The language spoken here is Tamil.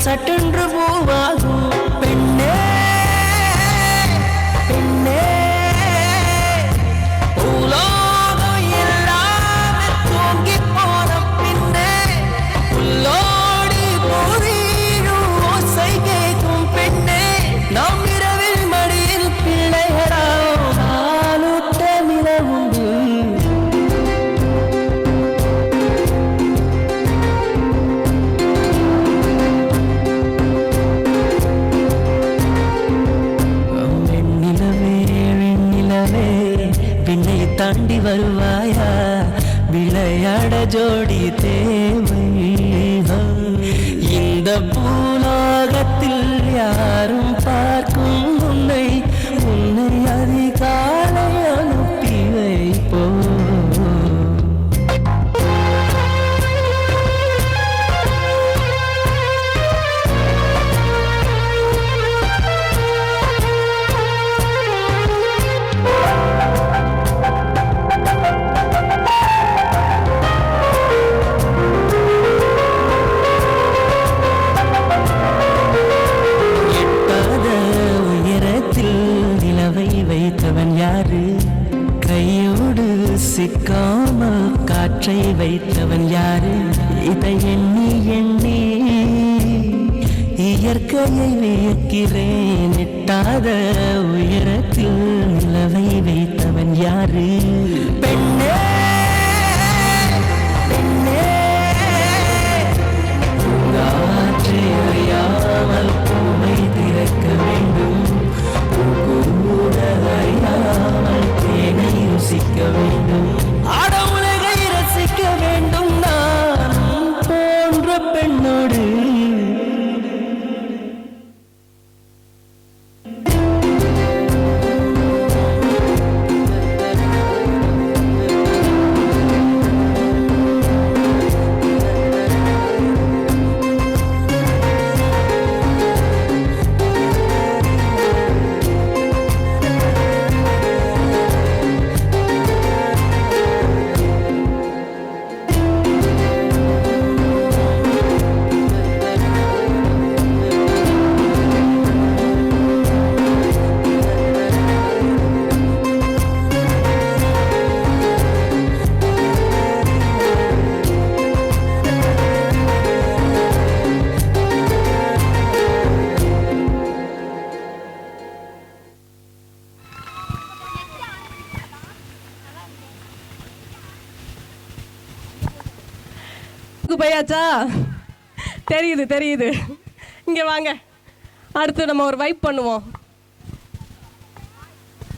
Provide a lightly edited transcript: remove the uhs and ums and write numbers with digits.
சட்டென்று பூவாகும் பெண்ணே பெண்ணே உலோகம் எல்லாமே தூங்கி போன பின்னே உள்ளோடி போதீரும் ஓசை கேட்கும் பெண்ணே நாம் இரவில் மடியில் பிள்ளைகளா ஆளுட்ட நிலவுண்டு பின்னை தாண்டி வருவாயா விளையாட ஜோடி தேவை இந்த பூலோகத்தில் யாரும் பார்க்கும் உன்னை உன்னை அதிகாலை அனுப்பி வைப்போ கையோடு சிக்காமல் காற்றை வைத்தவன் யாரு இதை எண்ணி எண்ணி இயற்கையை வியக்கிறேன் எட்டாத உயரத்தில் நிலவை வைத்தவன் யாரு பெண்ணே பெண்ணே காற்றை அறியாமல் பூவை திறக்க வேண்டும் ரசிக்க வேண்டும் ஆட உலகை ரசிக்க வேண்டும் நான் போன்ற பெண்ணோடு போயாச்சா தெரியுது தெரியுது இங்க வாங்க அடுத்து நம்ம ஒரு வைப் பண்ணுவோம்